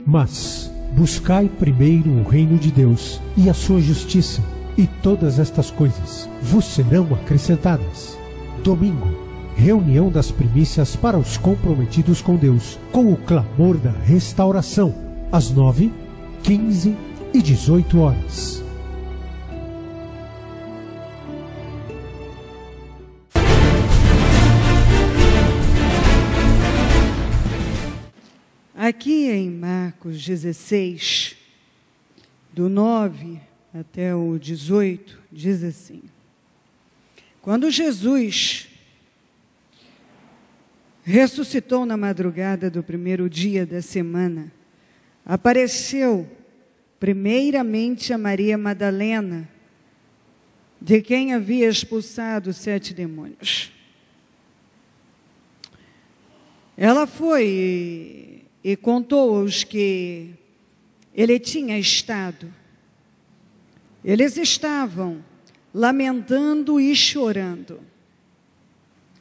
Mas buscai primeiro o reino de Deus e a sua justiça, e todas estas coisas vos serão acrescentadas. Domingo, reunião das primícias para os comprometidos com Deus, com o clamor da restauração, às 9, 15 e 18 horas. Aqui em Marcos 16, do 9 até o 18, diz assim: quando Jesus ressuscitou na madrugada do primeiro dia da semana, apareceu primeiramente a Maria Madalena, de quem havia expulsado 7 demônios. Ela foi e contou aos que ele tinha estado. Eles estavam lamentando e chorando.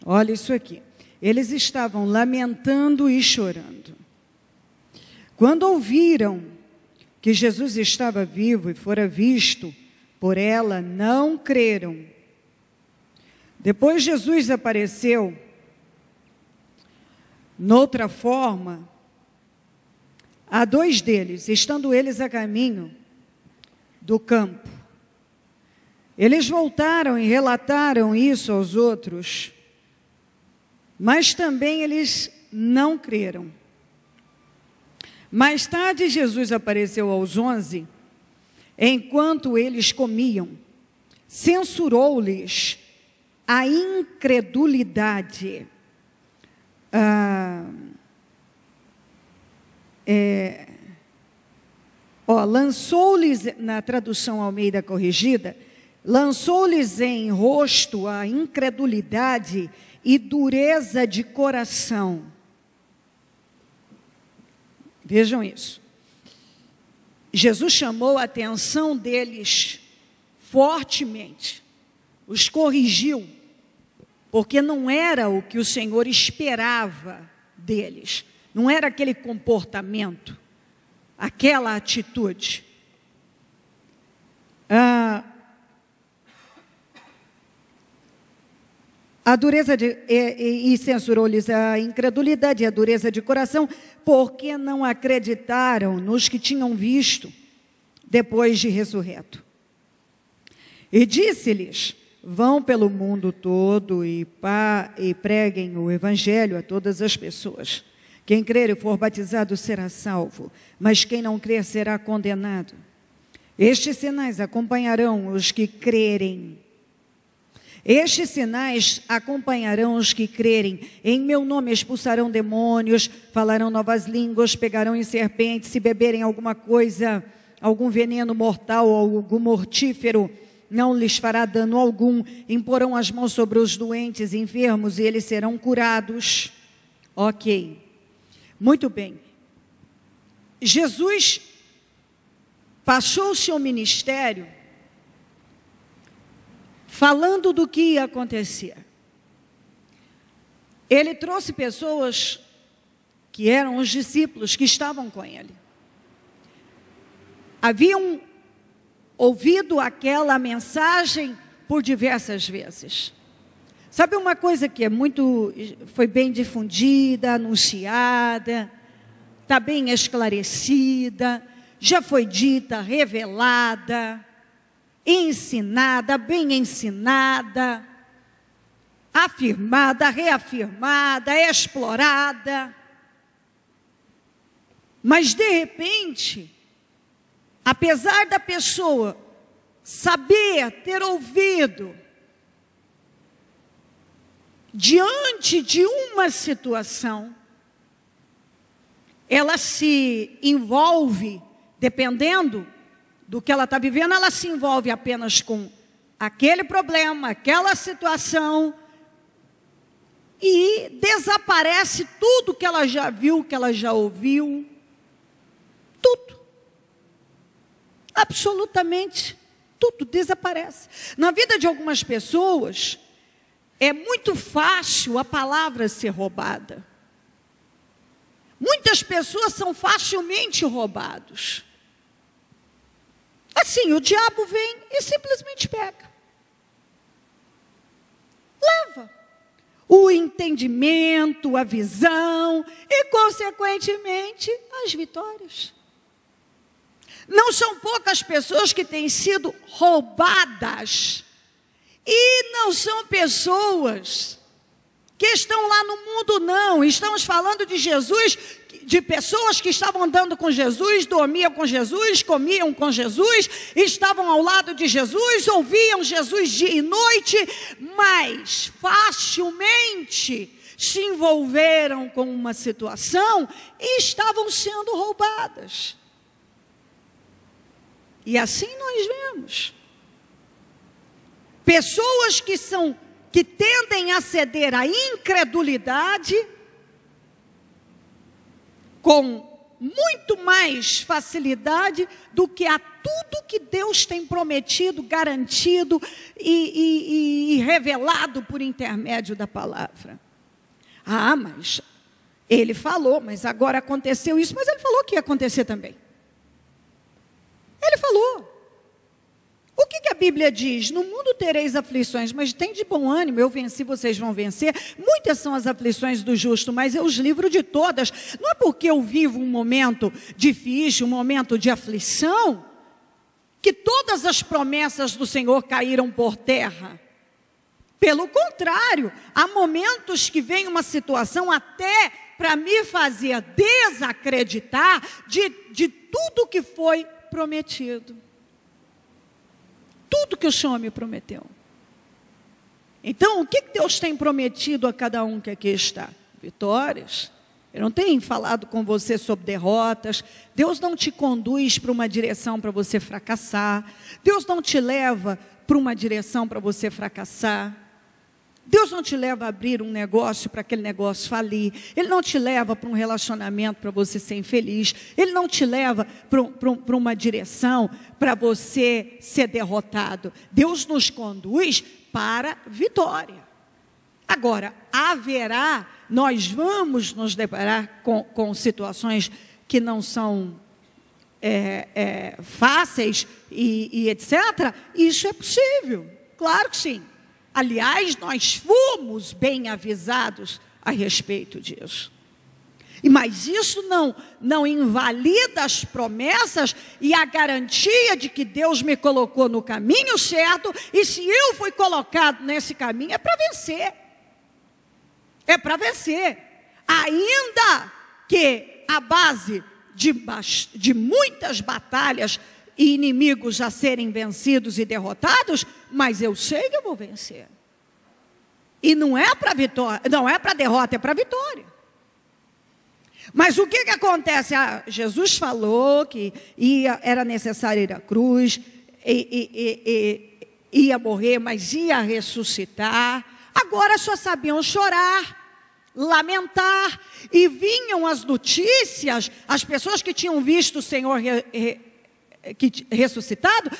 Olha isso aqui. Eles estavam lamentando e chorando. Quando ouviram que Jesus estava vivo e fora visto por ela, não creram. Depois Jesus apareceu noutra forma a 2 deles, estando eles a caminho do campo. Eles voltaram e relataram isso aos outros, mas também eles não creram. Mais tarde, Jesus apareceu aos 11, enquanto eles comiam, censurou-lhes a incredulidade. Lançou-lhes, na tradução Almeida corrigida, lançou-lhes em rosto a incredulidade e dureza de coração. Vejam isso. Jesus chamou a atenção deles fortemente, os corrigiu, porque não era o que o Senhor esperava deles, não era aquele comportamento, aquela atitude. A dureza e censurou-lhes a incredulidade e a dureza de coração, porque não acreditaram nos que tinham visto depois de ressurreto. E disse-lhes: vão pelo mundo todo e preguem o evangelho a todas as pessoas. Quem crer e for batizado será salvo, mas quem não crer será condenado. Estes sinais acompanharão os que crerem. Estes sinais acompanharão os que crerem. Em meu nome expulsarão demônios, falarão novas línguas, pegarão em serpentes, se beberem alguma coisa, algum veneno mortal ou algum mortífero, não lhes fará dano algum. Imporão as mãos sobre os doentes e enfermos e eles serão curados. Ok. Muito bem. Jesus passou o seu ministério falando do que ia acontecer. Ele trouxe pessoas que eram os discípulos que estavam com ele. Haviam ouvido aquela mensagem por diversas vezes. Sabe uma coisa que foi bem difundida, anunciada, está bem esclarecida, já foi dita, revelada, ensinada, bem ensinada, afirmada, reafirmada, explorada. Mas de repente, apesar da pessoa saber, ter ouvido, diante de uma situação, ela se envolve, dependendo do que ela está vivendo, ela se envolve apenas com aquele problema, aquela situação, e desaparece tudo que ela já viu, que ela já ouviu, tudo. Absolutamente tudo desaparece. Na vida de algumas pessoas, é muito fácil a palavra ser roubada. Muitas pessoas são facilmente roubados. Assim, o diabo vem e simplesmente pega. Leva o entendimento, a visão e, consequentemente, as vitórias. Não são poucas pessoas que têm sido roubadas. E não são pessoas que estão lá no mundo, não. Estamos falando de Jesus, de pessoas que estavam andando com Jesus, dormiam com Jesus, comiam com Jesus, estavam ao lado de Jesus, ouviam Jesus dia e noite, mas facilmente se envolveram com uma situação e estavam sendo roubadas. E assim nós vemos pessoas que tendem a ceder à incredulidade com muito mais facilidade do que a tudo que Deus tem prometido, garantido e revelado por intermédio da palavra. Ah, mas ele falou, mas agora aconteceu isso, mas ele falou que ia acontecer também. Ele falou. O que a Bíblia diz? No mundo tereis aflições, mas tem de bom ânimo, eu venci, vocês vão vencer. Muitas são as aflições do justo, mas eu os livro de todas. Não é porque eu vivo um momento difícil, um momento de aflição, que todas as promessas do Senhor caíram por terra. Pelo contrário, há momentos que vem uma situação até para me fazer desacreditar de tudo que foi prometido. Tudo que o Senhor me prometeu. Então, o que Deus tem prometido a cada um que aqui está? Vitórias. Eu não tenho falado com você sobre derrotas. Deus não te conduz para uma direção para você fracassar. Deus não te leva para uma direção para você fracassar. Deus não te leva a abrir um negócio para aquele negócio falir. Ele não te leva para um relacionamento para você ser infeliz. Ele não te leva para uma direção para você ser derrotado. Deus nos conduz para vitória. Agora, nós vamos nos deparar com situações que não são fáceis e etc. Isso é possível, claro que sim. Aliás, nós fomos bem avisados a respeito disso. Mas isso não invalida as promessas e a garantia de que Deus me colocou no caminho certo, e se eu fui colocado nesse caminho é para vencer. É para vencer. Ainda que a base de muitas batalhas e inimigos a serem vencidos e derrotados, mas eu sei que eu vou vencer. E não é para vitória, não é para derrota, é para vitória. Mas o que acontece? Jesus falou que era necessário ir à cruz, ia morrer, mas ia ressuscitar. Agora só sabiam chorar, lamentar, e vinham as notícias, as pessoas que tinham visto o Senhor ressuscitado,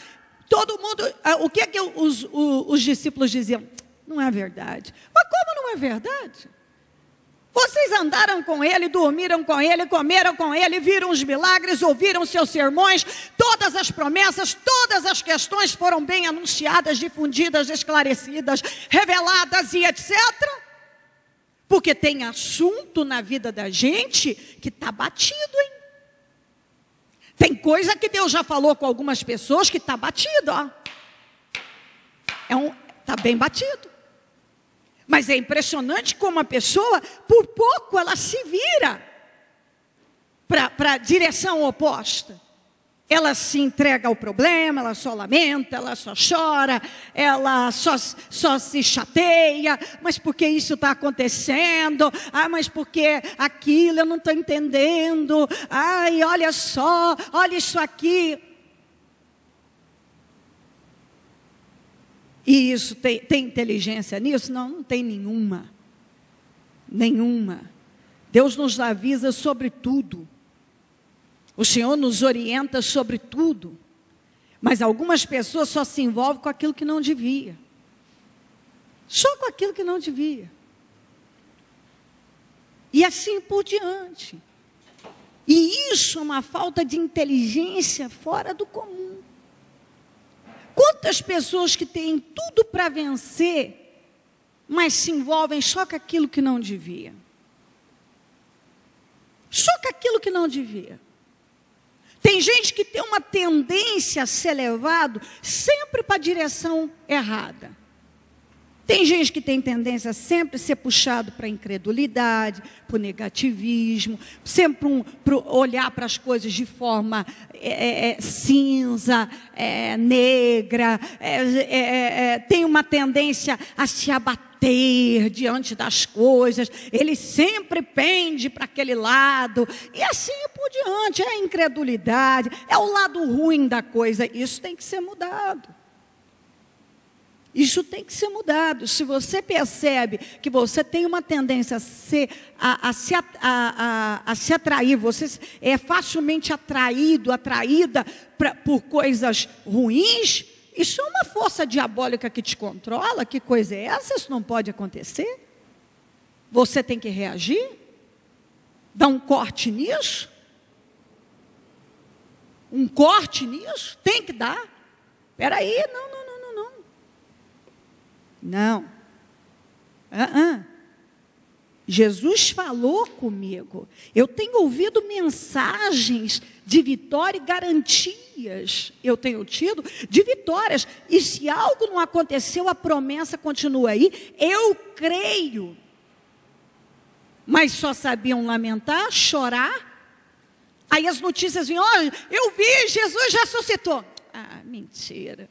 todo mundo, o que os discípulos diziam? Não é verdade. Mas como não é verdade? Vocês andaram com ele, dormiram com ele, comeram com ele, viram os milagres, ouviram seus sermões, todas as promessas, todas as questões foram bem anunciadas, difundidas, esclarecidas, reveladas e etc. Porque tem assunto na vida da gente que está batido, hein? Tem coisa que Deus já falou com algumas pessoas que está batido, ó. Está bem batido. Mas é impressionante como a pessoa, por pouco, ela se vira para a direção oposta. Ela se entrega ao problema, ela só lamenta, ela só chora, ela só se chateia. Mas por que isso está acontecendo? Mas porque aquilo eu não estou entendendo. Ai, olha só, olha isso aqui. E isso tem inteligência nisso? Não tem nenhuma. Nenhuma. Deus nos avisa sobre tudo. O Senhor nos orienta sobre tudo. Mas algumas pessoas só se envolvem com aquilo que não devia. Só com aquilo que não devia. E assim por diante. E isso é uma falta de inteligência fora do comum. Quantas pessoas que têm tudo para vencer, mas se envolvem só com aquilo que não devia. Só com aquilo que não devia. Tem gente que tem uma tendência a ser levado sempre para a direção errada. Tem gente que tem tendência a sempre ser puxado para a incredulidade, para o negativismo, sempre para olhar para as coisas de forma cinza, negra, tem uma tendência a se abater diante das coisas, ele sempre pende para aquele lado, e assim por diante, é a incredulidade, é o lado ruim da coisa, isso tem que ser mudado. Isso tem que ser mudado. Se você percebe que você tem uma tendência a se atrair, você é facilmente atraída por coisas ruins, isso é uma força diabólica que te controla. Que coisa é essa? Isso não pode acontecer. Você tem que reagir, dar um corte nisso. Um corte nisso, tem que dar. Espera aí, não. Jesus falou comigo. Eu tenho ouvido mensagens de vitória e garantias. Eu tenho tido de vitórias. E se algo não aconteceu, a promessa continua aí. Eu creio. Mas só sabiam lamentar, chorar. Aí as notícias vinham: olha, eu vi, Jesus ressuscitou. Ah, mentira.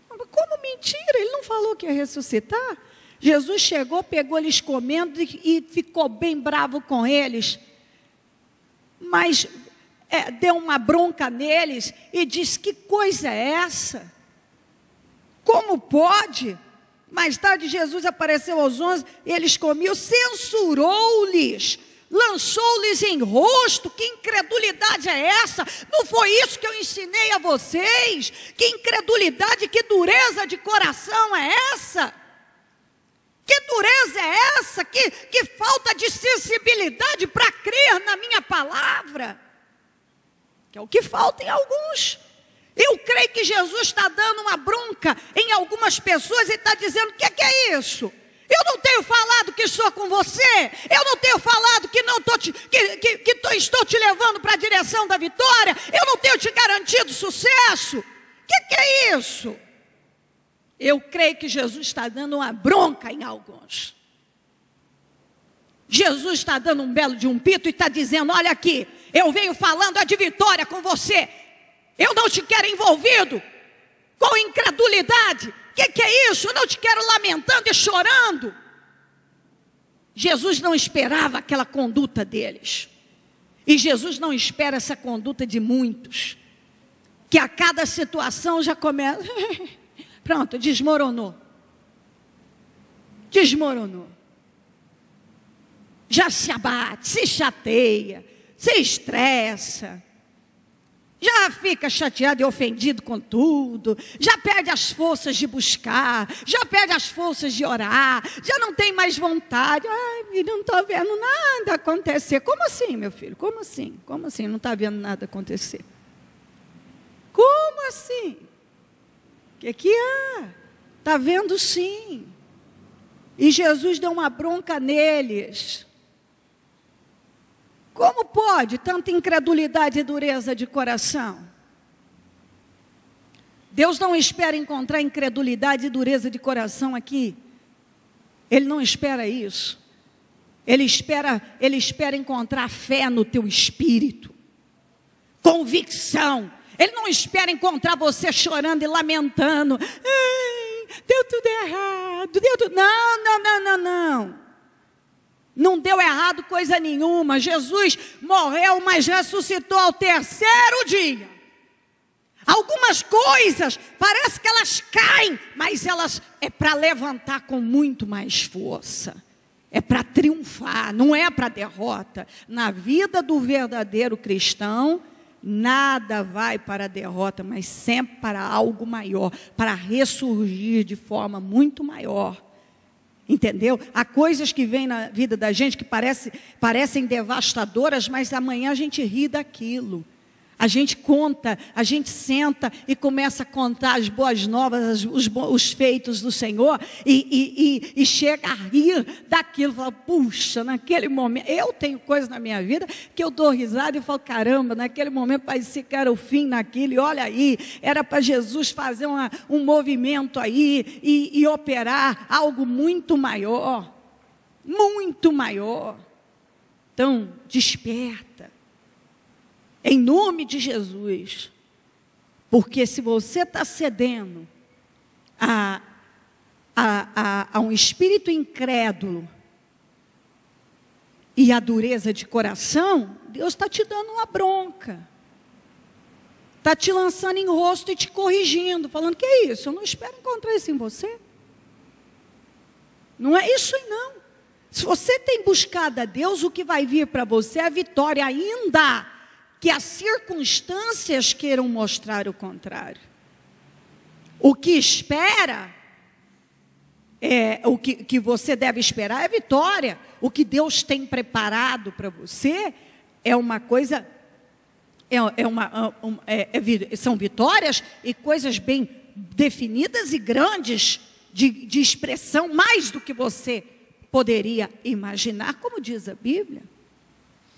Como mentira? Ele não falou que ia ressuscitar? Jesus chegou, pegou eles comendo e ficou bem bravo com eles. Mas deu uma bronca neles e disse: que coisa é essa? Como pode? Mais tarde Jesus apareceu aos 11, eles comiam, censurou-lhes, lançou-lhes em rosto. Que incredulidade é essa? Não foi isso que eu ensinei a vocês? Que incredulidade, que dureza de coração é essa? Que dureza é essa? Que falta de sensibilidade para crer na minha palavra? Que é o que falta em alguns. Eu creio que Jesus está dando uma bronca em algumas pessoas e está dizendo: o que é isso? Eu não tenho falado que sou com você. Eu não tenho falado que estou te levando para a direção da vitória. Eu não tenho te garantido sucesso. O que é isso? Eu creio que Jesus está dando uma bronca em alguns. Jesus está dando um belo de um pito e está dizendo: olha aqui, eu venho falando de vitória com você. Eu não te quero envolvido com incredulidade. O que é isso? Eu não te quero lamentando e chorando. Jesus não esperava aquela conduta deles. E Jesus não espera essa conduta de muitos, que a cada situação já começa. Pronto, desmoronou. Já se abate, se chateia, se estressa. Já fica chateado e ofendido com tudo, já perde as forças de buscar, já perde as forças de orar, já não tem mais vontade. Ai, filho, não estou vendo nada acontecer. Como assim, meu filho? Como assim? Como assim não está vendo nada acontecer? Como assim? O que há? Está vendo sim. E Jesus deu uma bronca neles. Como pode tanta incredulidade e dureza de coração? Deus não espera encontrar incredulidade e dureza de coração aqui. Ele não espera isso. Ele espera encontrar fé no teu espírito, convicção. Ele não espera encontrar você chorando e lamentando. Ai, deu tudo errado. Não. Não deu errado coisa nenhuma. Jesus morreu, mas ressuscitou ao terceiro dia. Algumas coisas, parece que elas caem, mas elas é para levantar com muito mais força. É para triunfar, não é para derrota. Na vida do verdadeiro cristão, nada vai para a derrota, mas sempre para algo maior, para ressurgir de forma muito maior. Entendeu? Há coisas que vêm na vida da gente que parecem devastadoras, mas amanhã a gente ri daquilo. A gente conta, a gente senta e começa a contar as boas novas, os feitos do Senhor e chega a rir daquilo. Fala, puxa, naquele momento, eu tenho coisas na minha vida que eu dou risada e falo, caramba, naquele momento parecia que era o fim naquilo. E olha aí, era para Jesus fazer um movimento aí e operar algo muito maior. Muito maior. Então, desperta. Em nome de Jesus, porque se você está cedendo a um espírito incrédulo e a dureza de coração, Deus está te dando uma bronca, está te lançando em rosto e te corrigindo, falando, que é isso? Eu não espero encontrar isso em você. Não é isso aí não. Se você tem buscado a Deus, o que vai vir para você é a vitória, ainda que as circunstâncias queiram mostrar o contrário. O que espera, o que você deve esperar é vitória. O que Deus tem preparado para você é uma coisa, são vitórias e coisas bem definidas e grandes, de expressão, mais do que você poderia imaginar, como diz a Bíblia.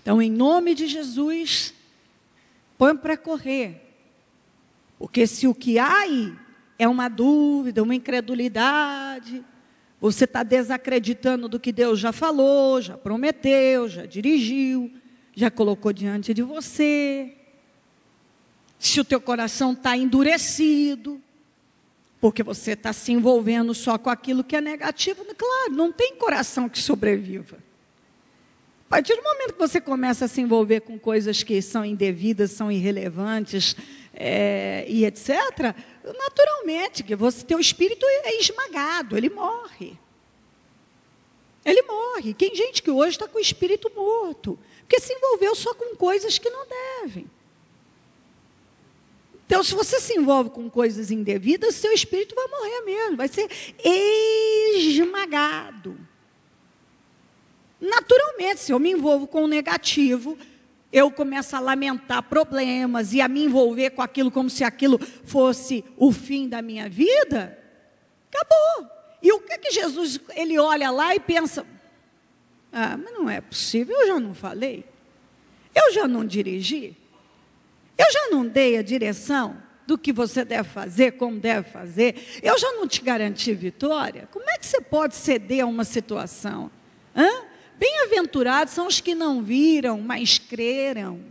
Então, em nome de Jesus, põe para correr, porque se o que há aí é uma dúvida, uma incredulidade, você está desacreditando do que Deus já falou, já prometeu, já dirigiu, já colocou diante de você. Se o teu coração está endurecido, porque você está se envolvendo só com aquilo que é negativo, claro, não tem coração que sobreviva. A partir do momento que você começa a se envolver com coisas que são indevidas, são irrelevantes, e etc., naturalmente, que teu espírito é esmagado, ele morre. Ele morre. Tem gente que hoje está com o espírito morto, porque se envolveu só com coisas que não devem. Então, se você se envolve com coisas indevidas, seu espírito vai morrer mesmo, vai ser esmagado. Naturalmente, se eu me envolvo com o negativo, eu começo a lamentar problemas e a me envolver com aquilo como se aquilo fosse o fim da minha vida, acabou. E o que Jesus, ele olha lá e pensa, mas não é possível, eu já não falei, eu já não dirigi, eu já não dei a direção do que você deve fazer, como deve fazer, eu já não te garanti vitória. Como é que você pode ceder a uma situação? Bem-aventurados são os que não viram, mas creram.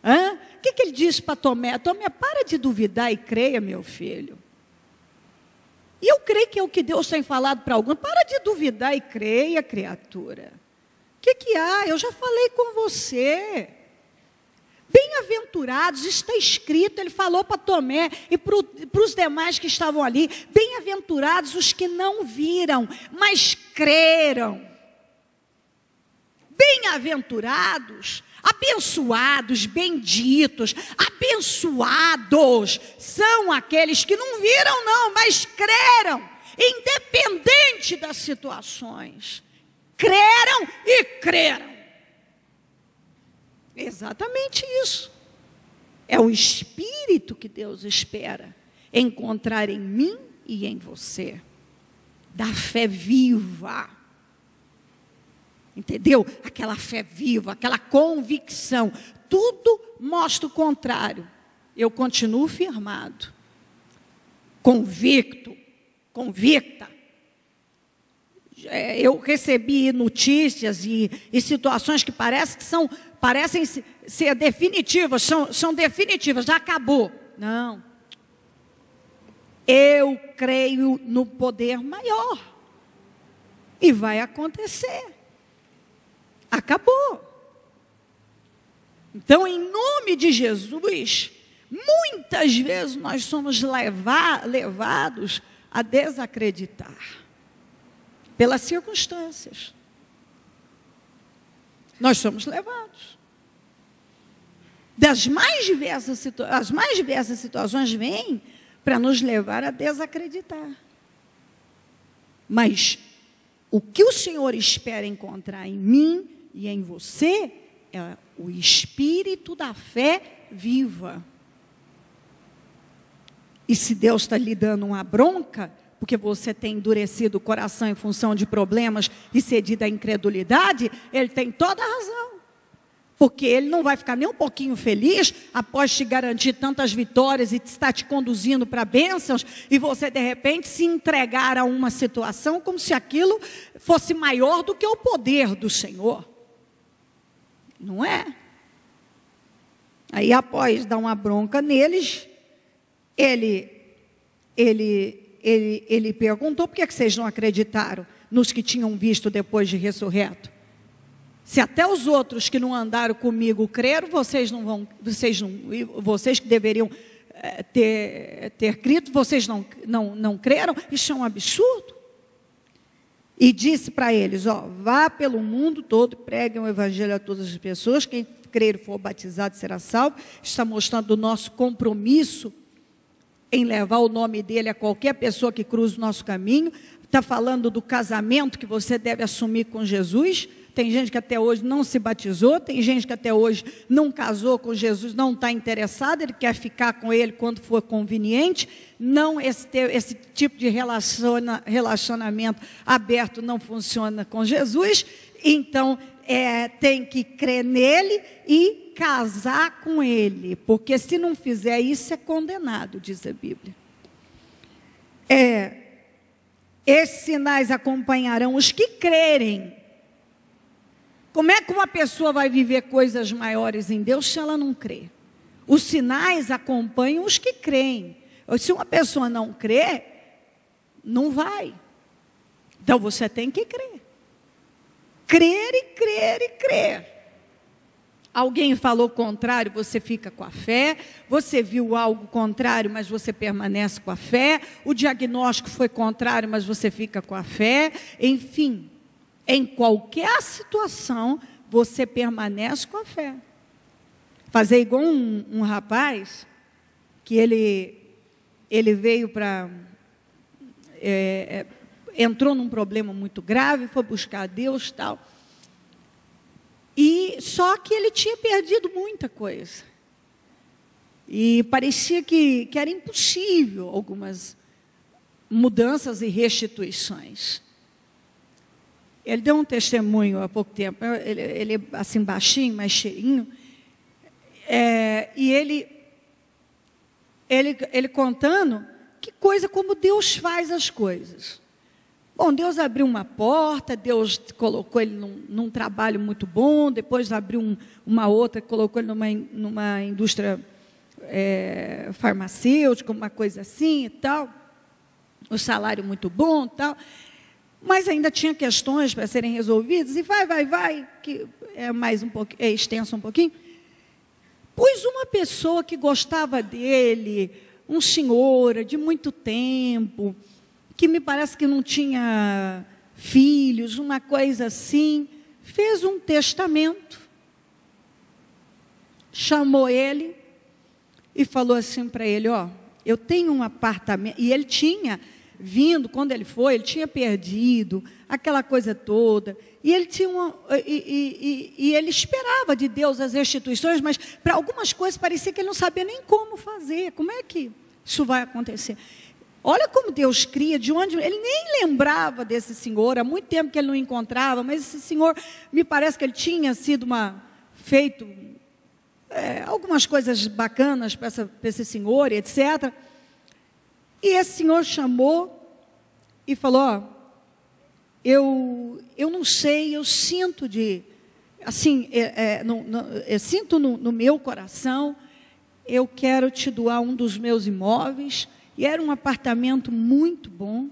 O que ele disse para Tomé? Tomé, para de duvidar e creia, meu filho. E eu creio que é o que Deus tem falado para alguns. Para de duvidar e creia, criatura. O que há? Eu já falei com você. Bem-aventurados, está escrito, ele falou para Tomé e para os demais que estavam ali. Bem-aventurados os que não viram, mas creram. Bem-aventurados, abençoados, benditos, abençoados são aqueles que não viram não, mas creram, independente das situações. Creram e creram. Exatamente isso. É o espírito que Deus espera encontrar em mim e em você. Da fé viva. Entendeu? Aquela fé viva, aquela convicção. Tudo mostra o contrário. Eu continuo firmado, convicta. Eu recebi notícias e situações que parecem ser definitivas, são definitivas, já acabou. Não. Eu creio no poder maior. E vai acontecer. Acabou. Então, em nome de Jesus, muitas vezes nós somos levados a desacreditar pelas circunstâncias. Nós somos levados. As mais diversas situações vêm para nos levar a desacreditar. Mas O que o Senhor espera encontrar em mim e em você é o espírito da fé viva. E se Deus está lhe dando uma bronca, porque você tem endurecido o coração em função de problemas e cedido à incredulidade, Ele tem toda a razão. Porque Ele não vai ficar nem um pouquinho feliz após te garantir tantas vitórias e estar te conduzindo para bênçãos, e você de repente se entregar a uma situação como se aquilo fosse maior do que o poder do Senhor. Não é? Aí após dar uma bronca neles, ele perguntou: por que vocês não acreditaram nos que tinham visto depois de ressurreto? Se até os outros que não andaram comigo creram, vocês que deveriam ter crido, vocês não creram? Isso é um absurdo. E disse para eles: vá pelo mundo todo, preguem o evangelho a todas as pessoas, quem crer e for batizado será salvo. Está mostrando o nosso compromisso em levar o nome dele a qualquer pessoa que cruze o nosso caminho. Está falando do casamento que você deve assumir com Jesus. Tem gente que até hoje não se batizou, tem gente que até hoje não casou com Jesus, não está interessado, ele quer ficar com ele quando for conveniente. Não, esse tipo de relacionamento aberto não funciona com Jesus. Então, tem que crer nele e casar com ele, porque se não fizer isso é condenado, diz a Bíblia. Esses sinais acompanharão os que crerem. Como é que uma pessoa vai viver coisas maiores em Deus se ela não crê? Os sinais acompanham os que creem. Se uma pessoa não crê, não vai. Então você tem que crer. Crer e crer e crer. Alguém falou o contrário, você fica com a fé. Você viu algo contrário, mas você permanece com a fé. O diagnóstico foi contrário, mas você fica com a fé. Enfim, em qualquer situação, você permanece com a fé. Fazer igual um rapaz, que ele veio para... entrou num problema muito grave, foi buscar a Deus e tal. E só que ele tinha perdido muita coisa. E parecia que era impossível algumas mudanças e restituições. Ele deu um testemunho há pouco tempo. Ele assim baixinho, mais cheinho. E ele contando que coisa, como Deus faz as coisas. Bom, Deus abriu uma porta, Deus colocou ele num trabalho muito bom, depois abriu uma outra, colocou ele numa indústria farmacêutica, uma coisa assim e tal, o salário muito bom e tal, mas ainda tinha questões para serem resolvidas, e vai, que é mais um pouquinho, é extenso um pouquinho. Pois uma pessoa que gostava dele, um senhor de muito tempo, que me parece que não tinha filhos, uma coisa assim, fez um testamento, chamou ele e falou assim para ele: eu tenho um apartamento, e ele tinha vindo, quando ele foi, ele tinha perdido aquela coisa toda, e ele tinha e ele esperava de Deus as restituições, mas para algumas coisas parecia que ele não sabia nem como fazer, como é que isso vai acontecer. Olha como Deus cria, de onde ele nem lembrava desse senhor, há muito tempo que ele não encontrava, mas esse senhor, me parece que ele tinha sido feito algumas coisas bacanas para esse senhor, etc. E esse senhor chamou e falou: eu não sei, eu sinto eu sinto no meu coração, eu quero te doar um dos meus imóveis. E era um apartamento muito bom.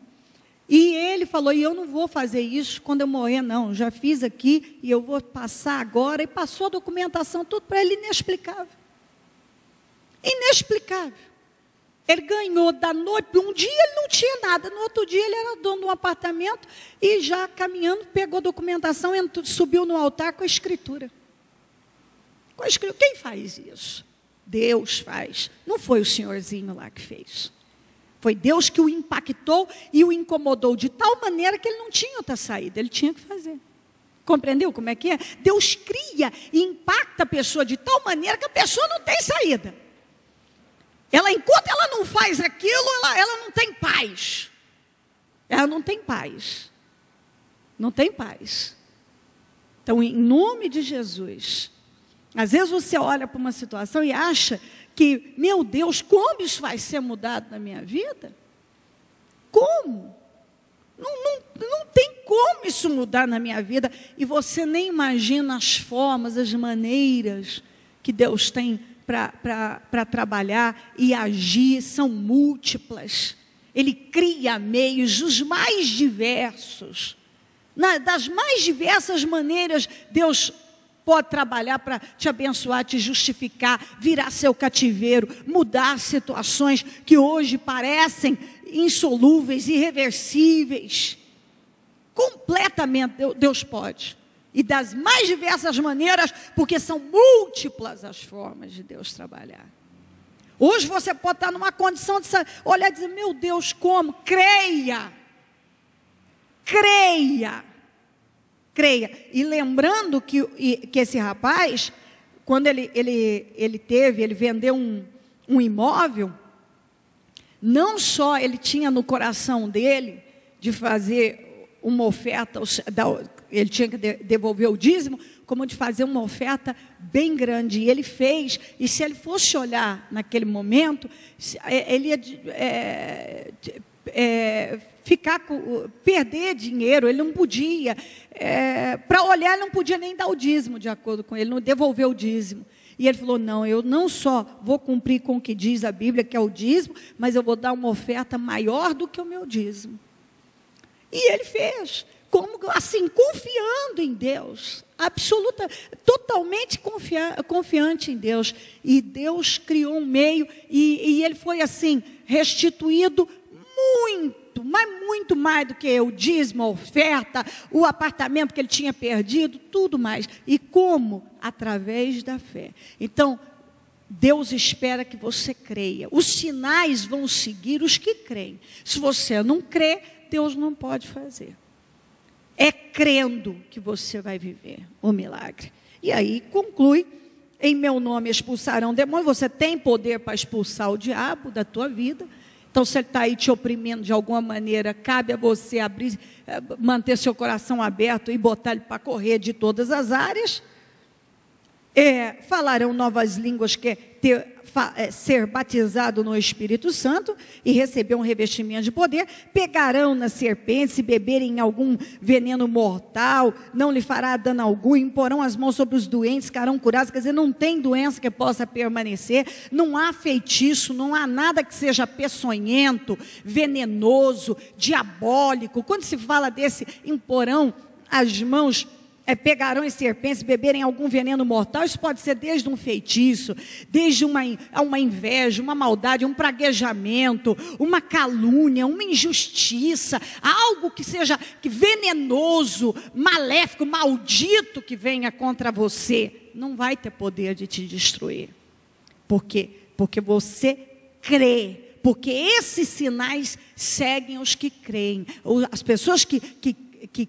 E ele falou: e eu não vou fazer isso quando eu morrer, não. Já fiz aqui e eu vou passar agora. E passou a documentação, tudo para ele, inexplicável. Inexplicável. Ele ganhou da noite, um dia ele não tinha nada, no outro dia ele era dono de um apartamento e já caminhando, pegou a documentação, subiu no altar com a escritura. Com a escritura. Quem faz isso? Deus faz. Não foi o senhorzinho lá que fez. Foi Deus que o impactou e o incomodou de tal maneira que ele não tinha outra saída, ele tinha que fazer. Compreendeu como é que é? Deus cria e impacta a pessoa de tal maneira que a pessoa não tem saída. Enquanto ela não faz aquilo, ela não tem paz. Ela não tem paz. Não tem paz. Então, em nome de Jesus, às vezes você olha para uma situação e acha que, meu Deus, como isso vai ser mudado na minha vida? Como? Não tem como isso mudar na minha vida. E você nem imagina as formas, as maneiras que Deus tem para trabalhar e agir, são múltiplas. Ele cria meios dos mais diversos. Das mais diversas maneiras, Deus pode trabalhar para te abençoar, te justificar, virar seu cativeiro, mudar situações que hoje parecem insolúveis, irreversíveis. Completamente Deus pode. E das mais diversas maneiras, porque são múltiplas as formas de Deus trabalhar. Hoje você pode estar numa condição de olhar e dizer, meu Deus, como? Creia. Creia. Creia. E lembrando que esse rapaz, quando ele vendeu um imóvel, não só ele tinha no coração dele de fazer uma oferta, ele tinha que devolver o dízimo, como de fazer uma oferta bem grande. E ele fez, e se ele fosse olhar naquele momento, ele ia perder dinheiro, ele não podia, para olhar ele não podia nem dar o dízimo de acordo com ele, não devolveu o dízimo. E ele falou, não, eu não só vou cumprir com o que diz a Bíblia, que é o dízimo, mas eu vou dar uma oferta maior do que o meu dízimo. E ele fez, como assim, confiando em Deus, totalmente confiante em Deus. E Deus criou um meio, e ele foi assim, restituído muito mais do que o dízimo, a oferta, o apartamento que ele tinha perdido, tudo mais. E como? Através da fé. Então, Deus espera que você creia. Os sinais vão seguir os que creem. Se você não crê, Deus não pode fazer. É crendo que você vai viver o milagre. E aí conclui, em meu nome expulsarão demônios. Você tem poder para expulsar o diabo da tua vida. Então, se ele está aí te oprimindo de alguma maneira, cabe a você manter seu coração aberto e botar ele para correr de todas as áreas. Falarão novas línguas, que é ser batizado no Espírito Santo e receber um revestimento de poder. Pegarão nas serpentes, se beberem algum veneno mortal, não lhe fará dano algum. Imporão as mãos sobre os doentes, ficarão curados. Quer dizer, não tem doença que possa permanecer, não há feitiço, não há nada que seja peçonhento, venenoso, diabólico. Quando se fala desse imporão as mãos, pegarão as serpentes, beberem algum veneno mortal, isso pode ser desde um feitiço, desde uma inveja, uma maldade, um praguejamento, uma calúnia, uma injustiça, algo que seja venenoso, maléfico, maldito que venha contra você, não vai ter poder de te destruir. Por quê? Porque você crê. Porque esses sinais seguem os que creem. As pessoas que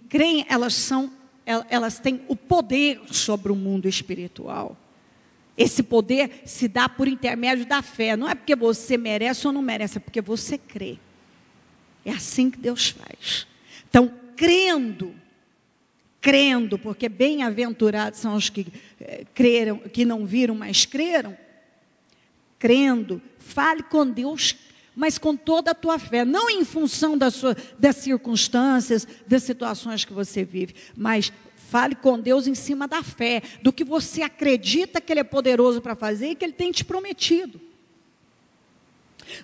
creem, elas têm o poder sobre o mundo espiritual. Esse poder se dá por intermédio da fé. Não é porque você merece ou não merece, é porque você crê. É assim que Deus faz. Então, crendo, porque bem-aventurados são os que creram, que não viram, mas creram. Crendo, fale com Deus, mas com toda a tua fé, não em função das circunstâncias, das situações que você vive, mas fale com Deus em cima da fé, do que você acredita que Ele é poderoso para fazer e que Ele tem te prometido.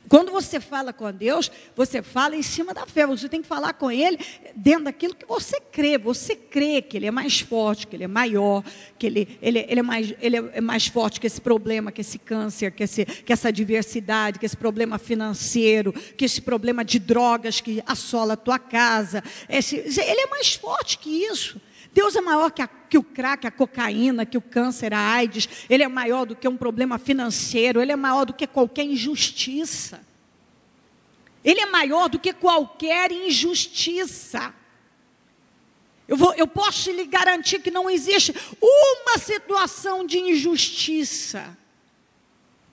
Quando você fala com Deus, você fala em cima da fé, você tem que falar com Ele dentro daquilo que você crê que Ele é mais forte, que Ele é maior, que ele é mais forte que esse problema, que esse câncer, que essa adversidade, que esse problema financeiro, que esse problema de drogas que assola a tua casa, Ele é mais forte que isso. Deus é maior que o crack, a cocaína, que o câncer, a AIDS. Ele é maior do que um problema financeiro. Ele é maior do que qualquer injustiça. Ele é maior do que qualquer injustiça. Eu posso lhe garantir que não existe uma situação de injustiça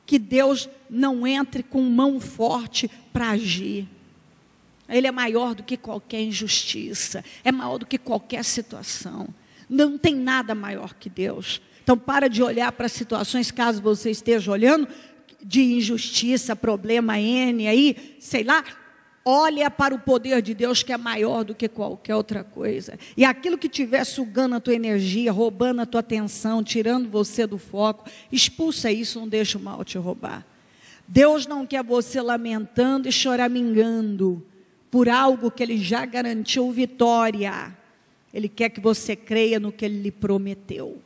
que Deus não entre com mão forte para agir. Ele é maior do que qualquer injustiça, é maior do que qualquer situação. Não tem nada maior que Deus. Então para de olhar para situações, caso você esteja olhando, de injustiça, problema N aí, sei lá. Olha para o poder de Deus, que é maior do que qualquer outra coisa. E aquilo que estiver sugando a tua energia, roubando a tua atenção, tirando você do foco, expulsa isso, não deixa o mal te roubar. Deus não quer você lamentando e choramingando por algo que Ele já garantiu vitória. Ele quer que você creia no que Ele lhe prometeu.